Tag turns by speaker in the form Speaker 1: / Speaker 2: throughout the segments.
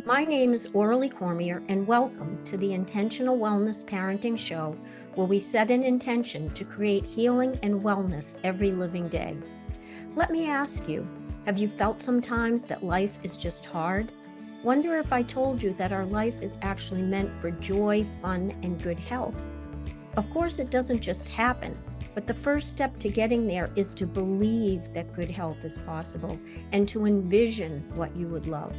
Speaker 1: My name is Aurelie Cormier, and welcome to the Intentional Wellness Parenting Show, where we set an intention to create healing and wellness every living day. Let me ask you, have you felt sometimes that life is just hard? Wonder if I told you that our life is actually meant for joy, fun, and good health. Of course, it doesn't just happen, but the first step to getting there is to believe that good health is possible and to envision what you would love.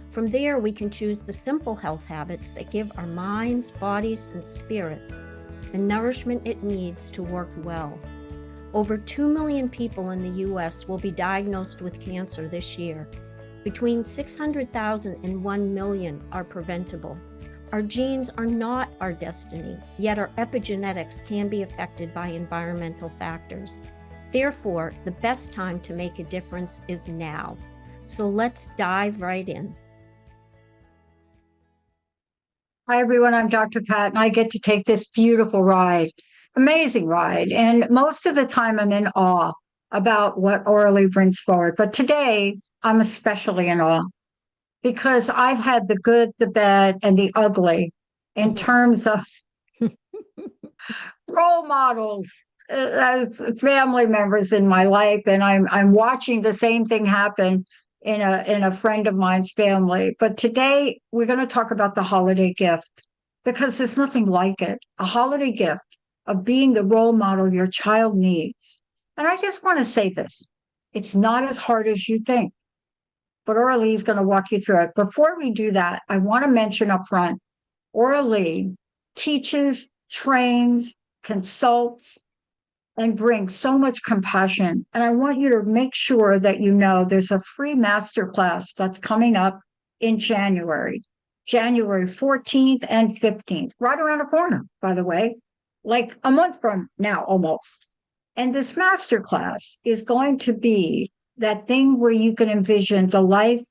Speaker 1: From there, we can choose the simple health habits that give our minds, bodies, and spirits the nourishment it needs to work well. Over 2 million people in the US will be diagnosed with cancer this year. Between 600,000 and 1 million are preventable. Our genes are not our destiny, yet our epigenetics can be affected by environmental factors. Therefore, the best time to make a difference is now. So let's dive right in.
Speaker 2: Hi, everyone. I'm Dr. Pat, and I get to take this beautiful ride, amazing ride. And most of the time, I'm in awe about what Aurelie brings forward. But today, I'm especially in awe because I've had the good, the bad, and the ugly in terms of role models, as family members in my life, and I'm watching the same thing happen in a friend of mine's family. But today we're going to talk about the holiday gift because there's nothing like it. A holiday gift of being the role model your child needs. And I just want to say this. It's not as hard as you think, but Aurelie is going to walk you through it. Before we do that, I want to mention up front, Aurelie teaches, trains, consults, and brings so much compassion. And I want you to make sure that you know there's a free masterclass that's coming up in January, January 14th and 15th, right around the corner, by the way, like a month from now almost. And this masterclass is going to be that thing where you can envision the life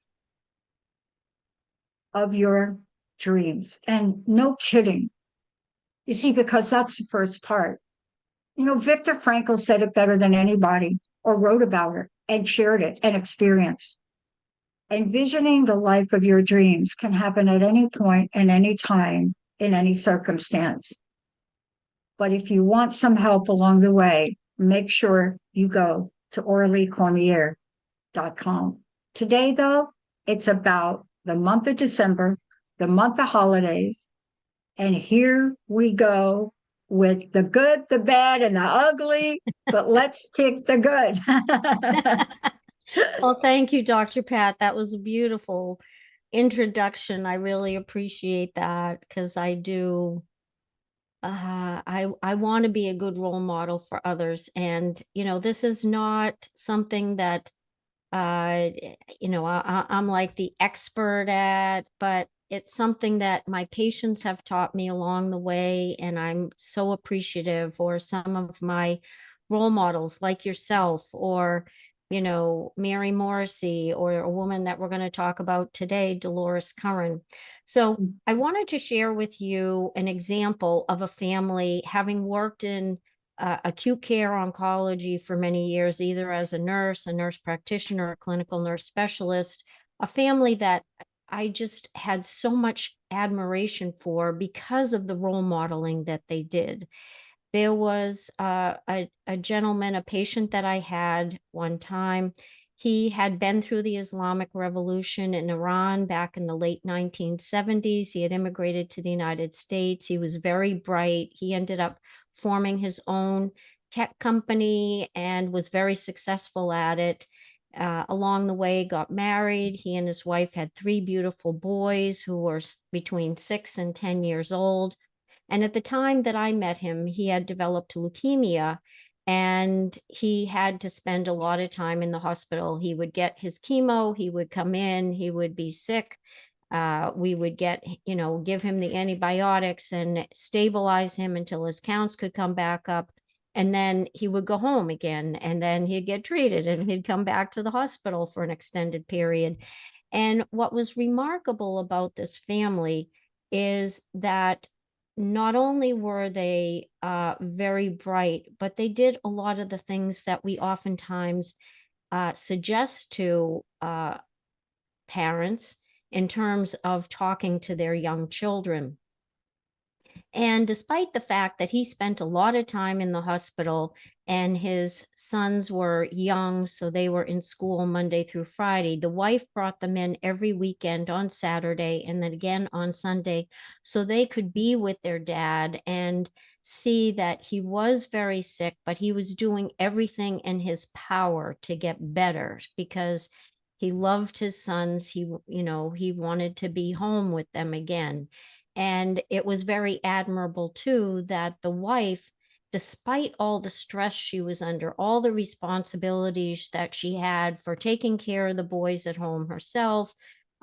Speaker 2: of your dreams. And no kidding. You see, because that's the first part. You know, Viktor Frankl said it better than anybody, or wrote about it and shared it and experienced. Envisioning the life of your dreams can happen at any point and any time in any circumstance. But if you want some help along the way, make sure you go to aureliecormier.com. Today, though, it's about the month of December, the month of holidays. And here we go with the good, the bad, and the ugly, but let's pick the good.
Speaker 1: Well, thank you, Dr. Pat. That was a beautiful introduction. I really appreciate that because I do. I want to be a good role model for others, and this is not something that I'm like the expert at, but it's something that my patients have taught me along the way, and I'm so appreciative. Or some of my role models, like yourself, or Mary Morrissey, or a woman that we're going to talk about today, Dolores Curran. So I wanted to share with you an example of a family, having worked in acute care oncology for many years, either as a nurse practitioner, a clinical nurse specialist, a family that I just had so much admiration for because of the role modeling that they did. There was a gentleman, a patient that I had one time. He had been through the Islamic Revolution in Iran back in the late 1970s. He had immigrated to the United States. He was very bright. He ended up forming his own tech company and was very successful at it. Along the way, got married. He and his wife had 3 beautiful boys who were between 6 and 10 years old. And at the time that I met him, he had developed leukemia, and he had to spend a lot of time in the hospital. He would get his chemo, he would come in, he would be sick. We would give him the antibiotics and stabilize him until his counts could come back up. And then he would go home again, and then he'd get treated, and he'd come back to the hospital for an extended period. And what was remarkable about this family is that not only were they very bright, but they did a lot of the things that we oftentimes suggest to parents in terms of talking to their young children. And despite the fact that he spent a lot of time in the hospital and his sons were young, so they were in school Monday through Friday, the wife brought them in every weekend on Saturday and then again on Sunday so they could be with their dad and see that he was very sick, but he was doing everything in his power to get better because he loved his sons. He wanted to be home with them again. And it was very admirable, too, that the wife, despite all the stress she was under, all the responsibilities that she had for taking care of the boys at home herself.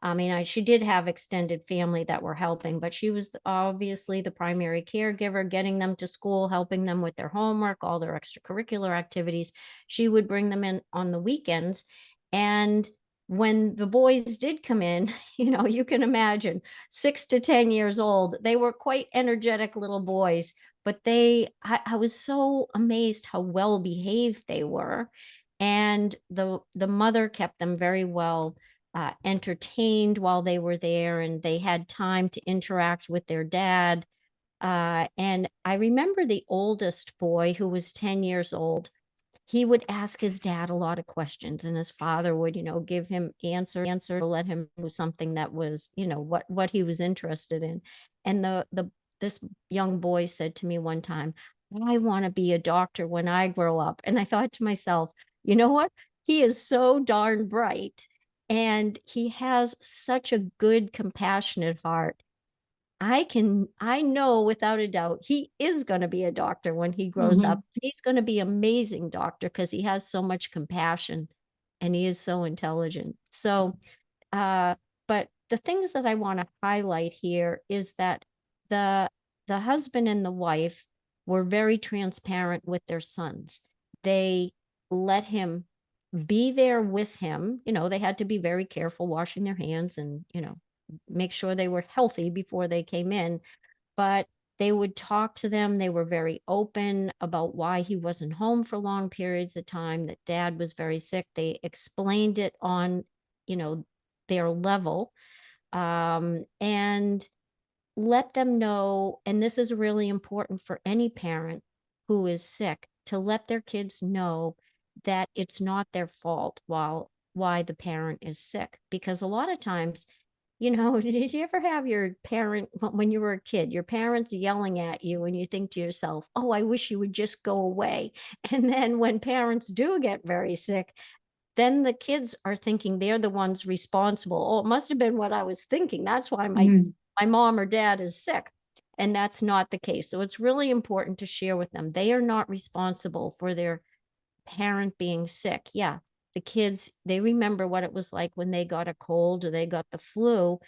Speaker 1: I mean, she did have extended family that were helping, but she was obviously the primary caregiver, getting them to school, helping them with their homework, all their extracurricular activities. She would bring them in on the weekends. And when the boys did come in, you can imagine 6 to 10 years old, they were quite energetic little boys, but I was so amazed how well behaved they were. And the mother kept them very well entertained while they were there, and they had time to interact with their dad. And I remember the oldest boy, who was 10 years old, he would ask his dad a lot of questions, and his father would, give him answer, let him do something that was, what he was interested in. And this young boy said to me one time, I want to be a doctor when I grow up. And I thought to myself, you know what? He is so darn bright, and he has such a good, compassionate heart. I know without a doubt he is going to be a doctor when he grows up.
Speaker 2: Mhm.
Speaker 1: He's going to be an amazing doctor because he has so much compassion and he is so intelligent. So, uh, but the things that I want to highlight here is that the the husband and the wife were very transparent with their sons. They let him be there with him. They had to be very careful washing their hands and, make sure they were healthy before they came in. But they would talk to them. They were very open about why he wasn't home for long periods of time, that dad was very sick. They explained it on, you know, their level. And let them know, and this is really important for any parent who is sick, to let their kids know that it's not their fault why the parent is sick. Because a lot of times, did you ever have your parent, when you were a kid, your parents yelling at you and you think to yourself, oh, I wish you would just go away. And then when parents do get very sick, then the kids are thinking they're the ones responsible. Oh, it must have been what I was thinking. That's why
Speaker 2: Mhm.
Speaker 1: my mom or dad is sick. And that's not the case. So it's really important to share with them. They are not responsible for their parent being sick. Yeah, the kids, they remember what it was like when they got a cold or they got the flu.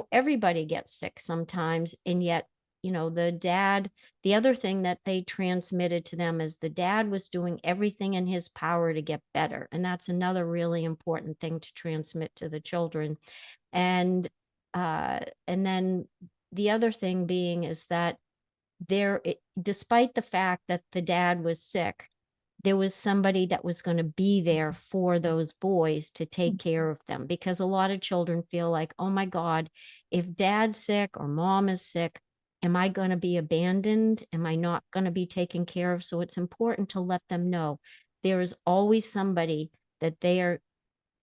Speaker 1: Everybody gets sick sometimes. And yet, the other thing that they transmitted to them is the dad was doing everything in his power to get better. And that's another really important thing to transmit to the children. And and then the other thing being is that despite the fact that the dad was sick, there was somebody that was going to be there for those boys to take care of them, because a lot of children feel like, oh my God, if dad's sick or mom is sick, am I going to be abandoned? Am I not going to be taken care of? So it's important to let them know there is always somebody that they are,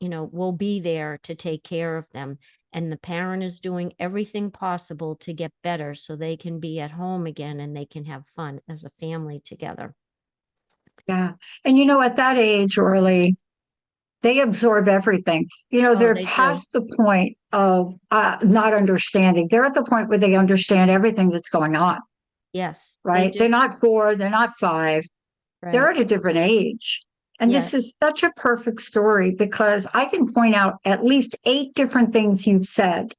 Speaker 1: will be there to take care of them. And the parent is doing everything possible to get better so they can be at home again and they can have fun as a family together.
Speaker 2: Yeah. And at that age, Orly, they absorb everything.
Speaker 1: Oh,
Speaker 2: They're
Speaker 1: they do.
Speaker 2: past the point of not understanding. They're at the point where they understand everything that's going on,
Speaker 1: Yes, they
Speaker 2: right?
Speaker 1: do.
Speaker 2: They're not 4, they're not 5, they're
Speaker 1: Right.
Speaker 2: at a different age. And this
Speaker 1: Yes.
Speaker 2: is such a perfect story because I can point out at least 8 different things you've said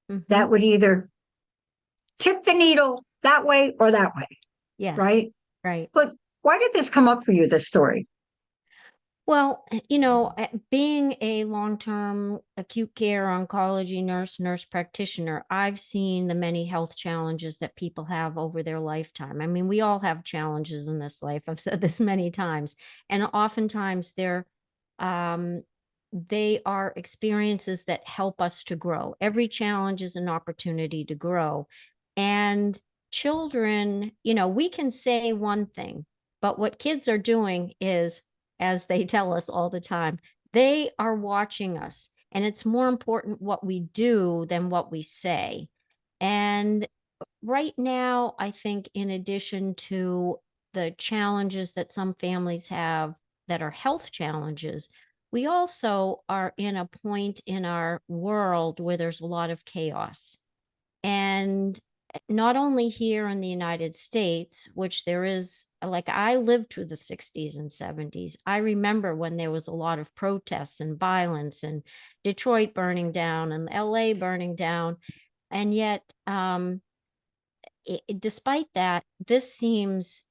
Speaker 1: Hmm.
Speaker 2: that would either tip the needle that way or that way,
Speaker 1: Yes.
Speaker 2: right?
Speaker 1: Right.
Speaker 2: But why did this come up for you, this story?
Speaker 1: Well, being a long-term acute care oncology nurse practitioner, I've seen the many health challenges that people have over their lifetime. I mean, we all have challenges in this life. I've said this many times. And oftentimes um, they are experiences that help us to grow. Every challenge is an opportunity to grow. And children, we can say one thing, but what kids are doing is, as they tell us all the time, they are watching us. And it's more important what we do than what we say. And right now, I think in addition to the challenges that some families have that are health challenges, we also are in a point in our world where there's a lot of chaos. And not only here in the United States, which there is, like, I lived through the 60s and 70s. I remember when there was a lot of protests and violence and Detroit burning down and LA burning down. And yet, despite that, this seems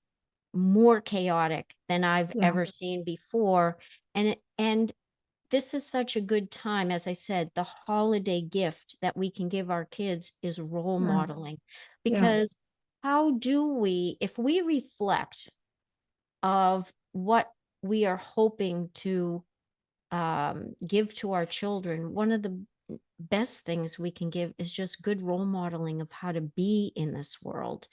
Speaker 1: more chaotic than I've
Speaker 2: Yeah,
Speaker 1: ever seen before. And this is such a good time. As I said, the holiday gift that we can give our kids is role
Speaker 2: yeah,
Speaker 1: modeling.
Speaker 2: yeah,
Speaker 1: Because how do we, if we reflect of what we are hoping to give to our children, one of the best things we can give is just good role modeling of how to be in this world,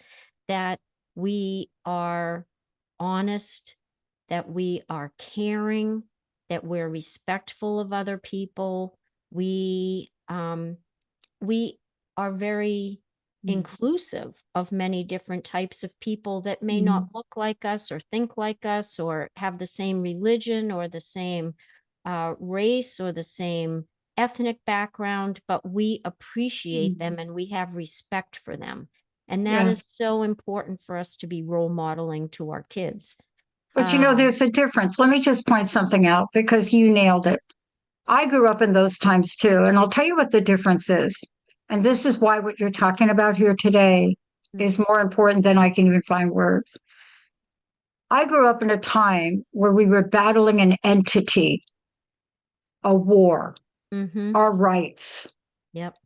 Speaker 1: that we are honest, that we are caring, that we're respectful of other people. We are very
Speaker 2: mm,
Speaker 1: inclusive of many different types of people that may not
Speaker 2: mhm,
Speaker 1: look like us or think like us or have the same religion or the same race or the same ethnic background, but we appreciate
Speaker 2: mm.
Speaker 1: them and we have respect for them. And that
Speaker 2: Yeah.
Speaker 1: is so important for us to be role modeling to our kids.
Speaker 2: But
Speaker 1: Um,
Speaker 2: there's a difference. Let me just point something out because you nailed it. I grew up in those times too. And I'll tell you what the difference is. And this is why what you're talking about here today is more important than I can even find words. I grew up in a time where we were battling an entity, a war,
Speaker 1: mm-hmm.
Speaker 2: our rights.
Speaker 1: Yep.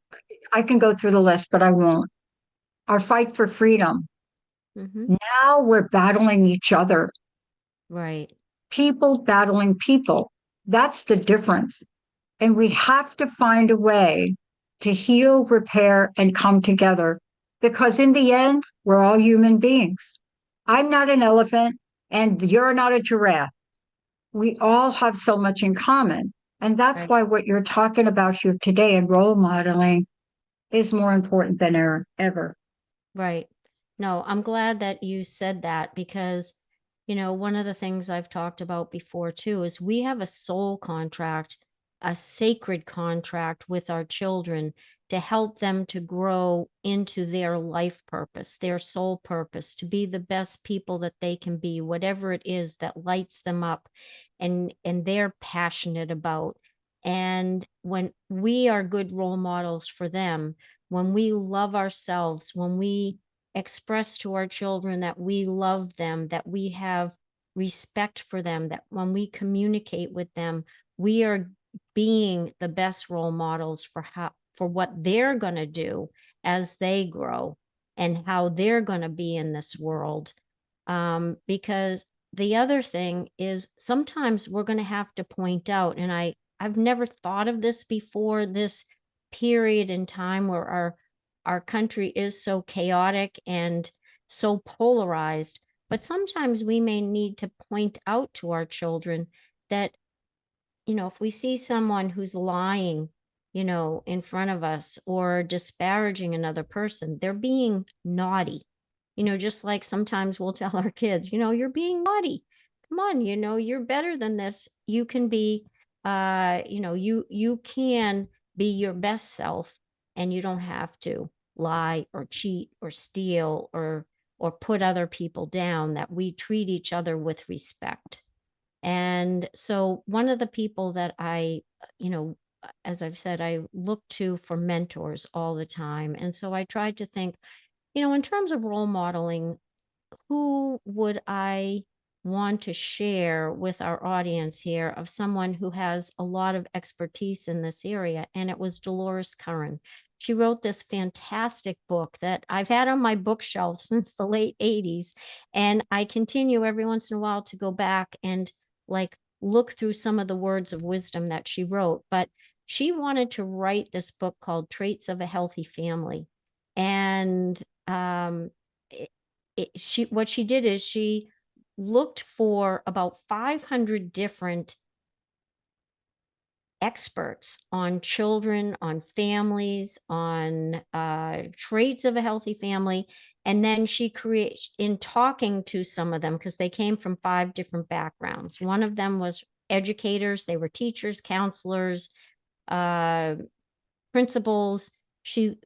Speaker 2: I can go through the list, but I won't. Our fight for freedom.
Speaker 1: Mm-hmm.
Speaker 2: Now we're battling each other,
Speaker 1: Right.
Speaker 2: people battling people. That's the difference. And we have to find a way to heal, repair, and come together because in the end, we're all human beings. I'm not an elephant and you're not a giraffe. We all have so much in common. And that's
Speaker 1: Right.
Speaker 2: why what you're talking about here today and role modeling is more important than ever.
Speaker 1: Right. No, I'm glad that you said that because, one of the things I've talked about before too is we have a soul contract, a sacred contract with our children to help them to grow into their life purpose, their soul purpose, to be the best people that they can be, whatever it is that lights them up and they're passionate about. And when we are good role models for them, when we love ourselves, when we express to our children that we love them, that we have respect for them, that when we communicate with them, we are being the best role models for what they're going to do as they grow and how they're going to be in this world. Because the other thing is sometimes we're going to have to point out, and I've never thought of this before, this period in time where our country is so chaotic and so polarized, but sometimes we may need to point out to our children that, if we see someone who's lying, in front of us or disparaging another person, they're being naughty. Just like sometimes we'll tell our kids, you're being naughty. Come on, you're better than this. You can be, you can be your best self and you don't have to lie or cheat or steal or put other people down, that we treat each other with respect. And so one of the people that you know, as I've said, I look to for mentors all the time. And so I tried to think, in terms of role modeling, who would I want to share with our audience here of someone who has a lot of expertise in this area? And it was Dolores Curran. She wrote this fantastic book that I've had on my bookshelf since the late 80s. And I continue every once in a while to go back and like look through some of the words of wisdom that she wrote. But she wanted to write this book called Traits of a Healthy Family. And it, what she did is she looked for about 500 different experts on children, on families, on traits of a healthy family. And then she creates, in talking to some of them, because they came from 5 different backgrounds. One of them was educators, they were teachers, counselors, uh, principals. She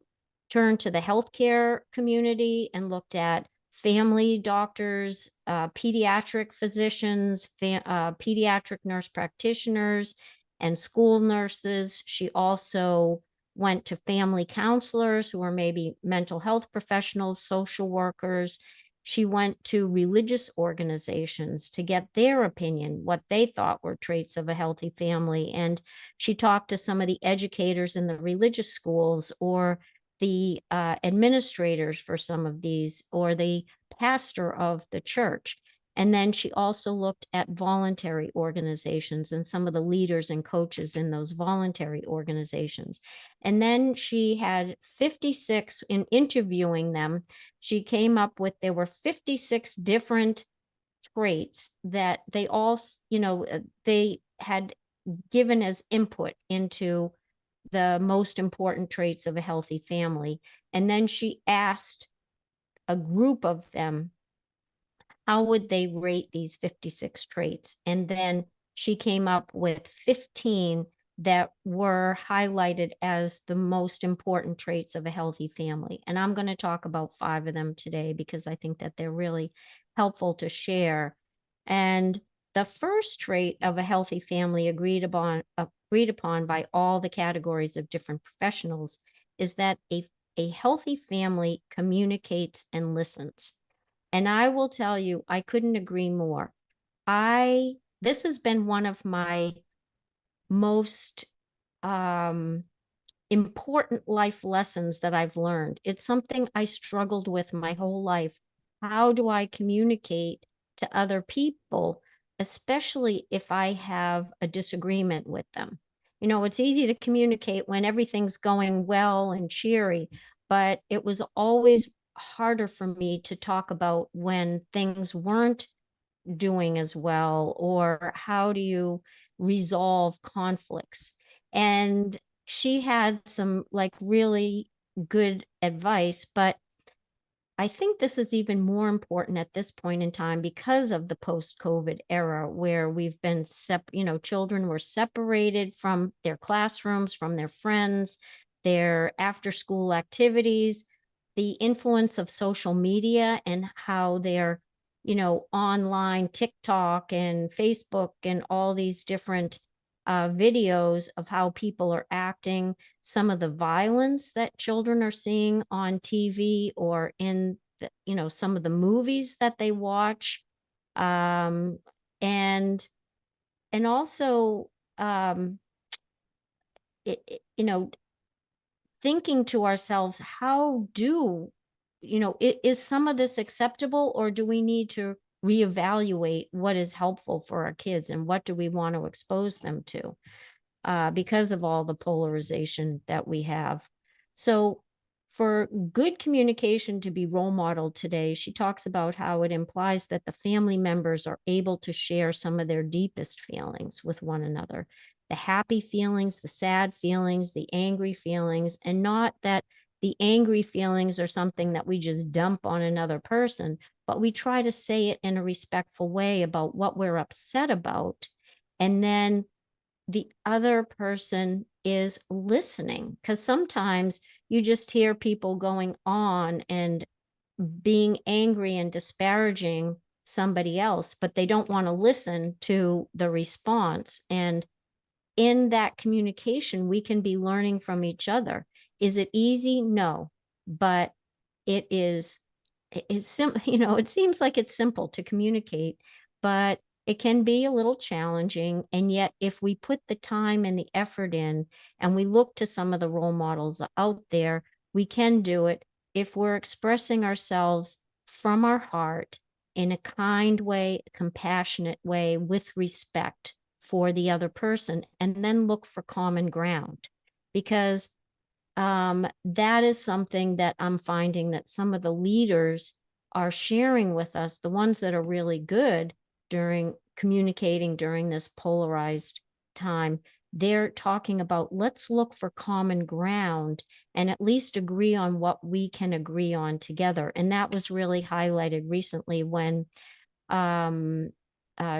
Speaker 1: turned to the healthcare community and looked at family doctors, pediatric physicians, pediatric nurse practitioners, and school nurses. She also went to family counselors who are maybe mental health professionals, social workers. She went to religious organizations to get their opinion, what they thought were traits of a healthy family. And she talked to some of the educators in the religious schools, or the administrators for some of these, or the pastor of the church. And then she also looked at voluntary organizations and some of the leaders and coaches in those voluntary organizations. And then she had 56, in interviewing them, she came up with, there were 56 different traits that they all, they had given as input into the most important traits of a healthy family. And then she asked a group of them, how would they rate these 56 traits? And then she came up with 15 that were highlighted as the most important traits of a healthy family. And I'm going to talk about 5 of them today because I think that they're really helpful to share. And the first trait of a healthy family agreed upon by all the categories of different professionals is that a healthy family communicates and listens. And I will tell you, I couldn't agree more. This has been one of my most important life lessons that I've learned. It's something I struggled with my whole life. How do I communicate to other people, especially if I have a disagreement with them? It's easy to communicate when everything's going well and cheery, but it was always harder for me to talk about when things weren't doing as well, or how do you resolve conflicts. And she had some like really good advice, but I think this is even more important at this point in time because of the post-COVID era, where we've been children were separated from their classrooms, from their friends, their after-school activities, the influence of social media and how they're, online TikTok and Facebook and all these different videos of how people are acting, some of the violence that children are seeing on TV or in some of the movies that they watch, um, and also it, it- you know thinking to ourselves, how do is some of this acceptable, or do we need to reevaluate what is helpful for our kids and what do we want to expose them to? Because of all the polarization that we have. So for good communication to be role modeled today, she talks about how it implies that the family members are able to share some of their deepest feelings with one another, the happy feelings, the sad feelings, the angry feelings, and not that the angry feelings are something that we just dump on another person, but we try to say it in a respectful way about what we're upset about. And then the other person is listening, because sometimes you just hear people going on and being angry and disparaging somebody else, but they don't want to listen to the response. And in that communication, we can be learning from each other. Is it easy? No, but it is, it's simple. It seems like it's simple to communicate, but it can be a little challenging. And yet, if we put the time and the effort in and we look to some of the role models out there, we can do it if we're expressing ourselves from our heart in a kind way, compassionate way, with respect. for the other person, and then look for common ground. Because that is something that I'm finding that some of the leaders are sharing with us, the ones that are really good during communicating during this polarized time. They're talking about, let's look for common ground and at least agree on what we can agree on together. And that was really highlighted recently when um,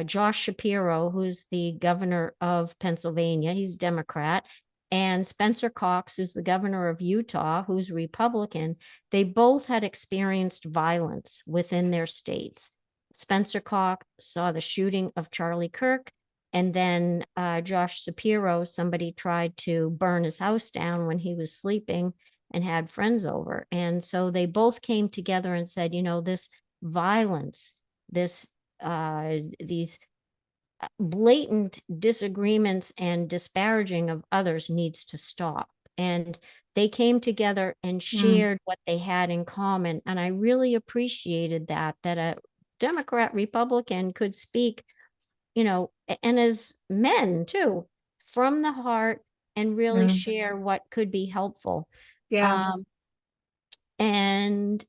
Speaker 1: Josh Shapiro, who's the governor of Pennsylvania, he's Democrat, and Spencer Cox, who's the governor of Utah, who's Republican, they both had experienced violence within their states. Spencer Cox saw the shooting of Charlie Kirk, and then Josh Shapiro, somebody tried to burn his house down when he was sleeping and had friends over. And so they both came together and said, this violence, this these blatant disagreements and disparaging of others needs to stop. And they came together and
Speaker 2: Mm,
Speaker 1: shared what they had in common. And I really appreciated that a Democrat Republican could speak, and as men too, from the heart, and really
Speaker 2: mm,
Speaker 1: share what could be helpful.
Speaker 2: yeah,
Speaker 1: Um, and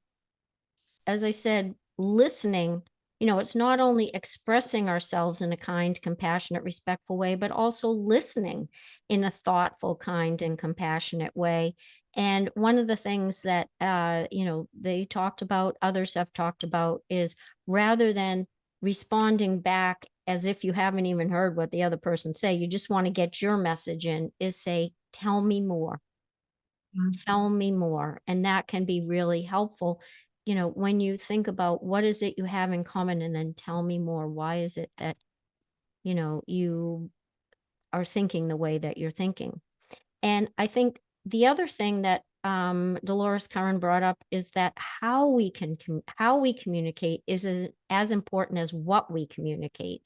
Speaker 1: as I said, listening, it's not only expressing ourselves in a kind, compassionate, respectful way, but also listening in a thoughtful, kind, and compassionate way. And one of the things that, they talked about, others have talked about, is rather than responding back as if you haven't even heard what the other person say, you just want to get your message in, is say, tell me more,
Speaker 2: mm,
Speaker 1: tell me more. And that can be really helpful, when you think about what is it you have in common, and then tell me more. Why is it that, you are thinking the way that you're thinking? And I think the other thing that Dolores Curran brought up is that how we communicate is as important as what we communicate.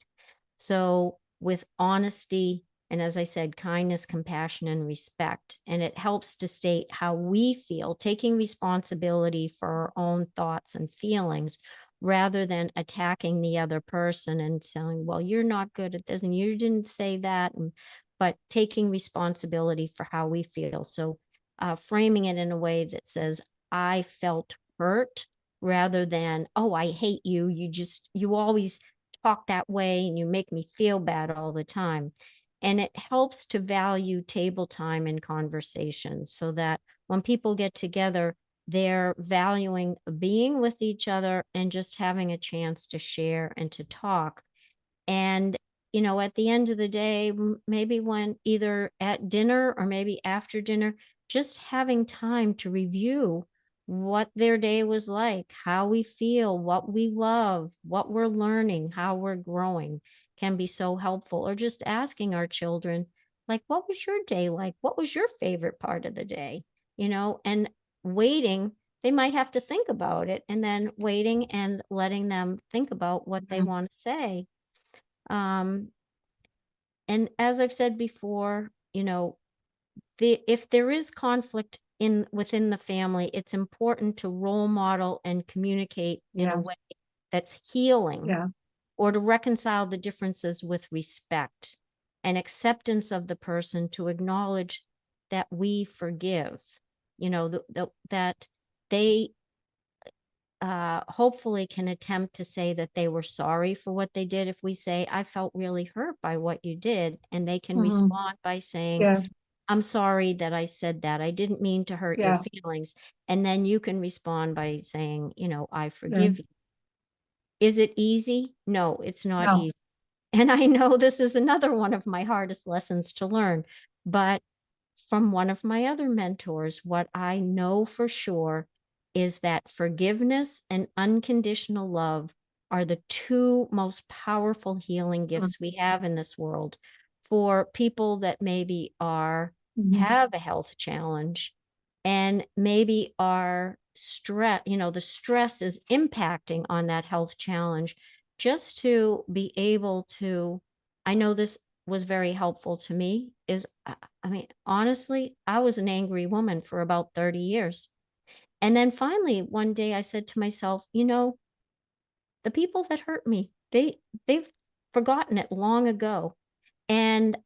Speaker 1: So with honesty, and as I said, kindness, compassion, and respect. And it helps to state how we feel, taking responsibility for our own thoughts and feelings rather than attacking the other person and saying, well, you're not good at this and you didn't say that. But taking responsibility for how we feel. So framing it in a way that says, I felt hurt, rather than, oh, I hate you. You always talk that way and you make me feel bad all the time. And it helps to value table time and conversation so that when people get together, they're valuing being with each other and just having a chance to share and to talk. And, at the end of the day, maybe when either at dinner or maybe after dinner, just having time to review what their day was like, how we feel, what we love, what we're learning, how we're growing can be so helpful. Or just asking our children, like, what was your day like? What was your favorite part of the day? And waiting, they might have to think about it, and then waiting and letting them think about what they
Speaker 2: mm,
Speaker 1: want to say. um, and as I've said before, if there is conflict in within the family, it's important to role model and communicate in a
Speaker 2: yeah,
Speaker 1: way that's healing,
Speaker 2: yeah,
Speaker 1: or to reconcile the differences with respect and acceptance of the person, to acknowledge that we forgive, that they hopefully can attempt to say that they were sorry for what they did. If we say, I felt really hurt by what you did, and they can
Speaker 2: mhm,
Speaker 1: respond by saying,
Speaker 2: yeah,
Speaker 1: I'm sorry that I said that. I didn't mean to hurt your
Speaker 2: yeah,
Speaker 1: feelings. And then you can respond by saying, I
Speaker 2: yeah,
Speaker 1: forgive you. Is it easy? No, it's not
Speaker 2: no,
Speaker 1: easy. And I know this is another one of my hardest lessons to learn. But from one of my other mentors, what I know for sure is that forgiveness and unconditional love are the two most powerful healing
Speaker 2: mm,
Speaker 1: gifts we have in this world for people that maybe
Speaker 2: mhm,
Speaker 1: have a health challenge, and maybe are stress, the stress is impacting on that health challenge. Just to be able to, I know this was very helpful to me, is I mean, honestly, I was an angry woman for about 30 years. And then finally, one day I said to myself, the people that hurt me, they've forgotten it long ago. And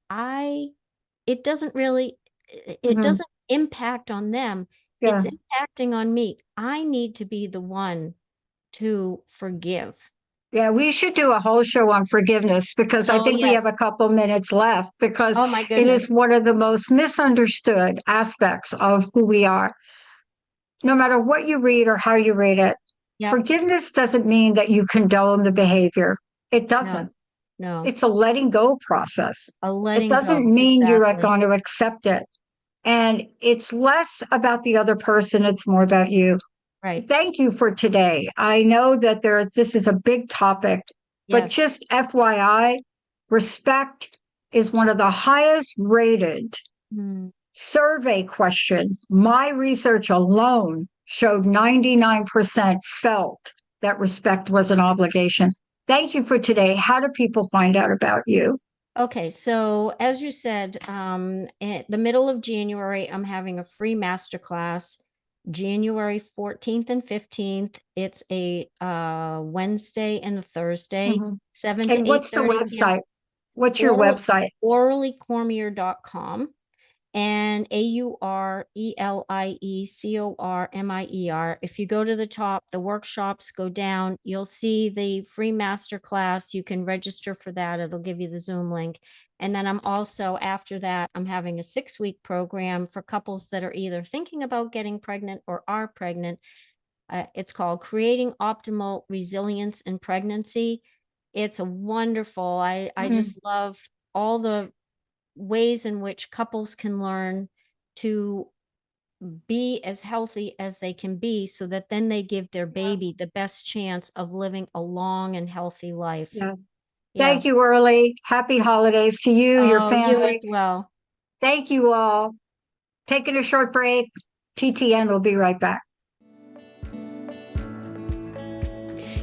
Speaker 1: it doesn't really, it
Speaker 2: Mhm.
Speaker 1: doesn't impact on them. It's
Speaker 2: Yeah.
Speaker 1: impacting on me. I need to be the one to forgive.
Speaker 2: Yeah, we should do a whole show on forgiveness because I
Speaker 1: Oh,
Speaker 2: think we have
Speaker 1: yes.
Speaker 2: a couple minutes left because
Speaker 1: Oh, my
Speaker 2: it is
Speaker 1: goodness.
Speaker 2: one of the most misunderstood aspects of who we are. No matter what you read or how you read it,
Speaker 1: Yep.
Speaker 2: forgiveness doesn't mean that you condone the behavior. It
Speaker 1: No,
Speaker 2: doesn't.
Speaker 1: no.
Speaker 2: It's a letting go process.
Speaker 1: A
Speaker 2: It
Speaker 1: letting
Speaker 2: doesn't
Speaker 1: go.
Speaker 2: mean you're
Speaker 1: Exactly.
Speaker 2: going to accept it. And it's less about the other person, it's more about you.
Speaker 1: Right.
Speaker 2: Thank you for today. I know that this is a big topic, but
Speaker 1: Yes.
Speaker 2: just FYI, respect is one of the highest rated
Speaker 1: Mm.
Speaker 2: survey question. My research alone showed 99% felt that respect was an obligation. Thank you for today. How do people find out about you?
Speaker 1: Okay, so as you said, in the middle of January, I'm having a free masterclass, January 14th and 15th. It's a Wednesday and a Thursday,
Speaker 2: Mhm.
Speaker 1: 7 to
Speaker 2: And what's the
Speaker 1: 8:30 p.m.
Speaker 2: website? What's your
Speaker 1: Oral,
Speaker 2: website?
Speaker 1: orallycormier.com. And AURELIECORMIER. If you go to the top, the workshops go down, you'll see the free masterclass. You can register for that. It'll give you the Zoom link. And then I'm also, after that, I'm having a 6-week program for couples that are either thinking about getting pregnant or are pregnant. It's called Creating Optimal Resilience in Pregnancy. It's a wonderful, I
Speaker 2: Mhm.
Speaker 1: just love all the ways in which couples can learn to be as healthy as they can be so that then they give their
Speaker 2: Yeah.
Speaker 1: baby the best chance of living a long and healthy life.
Speaker 2: Yeah.
Speaker 1: Yeah.
Speaker 2: Thank you, Aurelie. Happy holidays to you, your
Speaker 1: Oh, you as
Speaker 2: family.
Speaker 1: well.
Speaker 2: Thank you all. Taking a short break. TTN will be right back.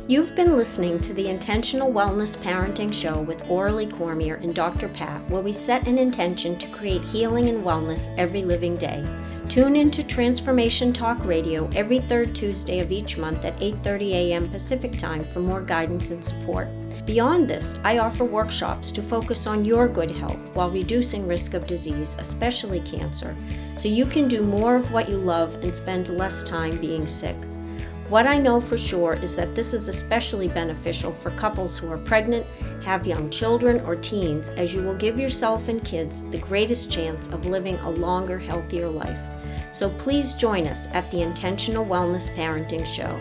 Speaker 1: You've been listening to the Intentional Wellness Parenting Show with Aurelie Cormier and Dr. Pat, where we set an intention to create healing and wellness every living day. Tune into Transformation Talk Radio every third Tuesday of each month at 8:30 a.m. Pacific Time for more guidance and support. Beyond this, I offer workshops to focus on your good health while reducing risk of disease, especially cancer, so you can do more of what you love and spend less time being sick. What I know for sure is that this is especially beneficial for couples who are pregnant, have young children, or teens, as you will give yourself and kids the greatest chance of living a longer, healthier life. So please join us at the Intentional Wellness Parenting Show.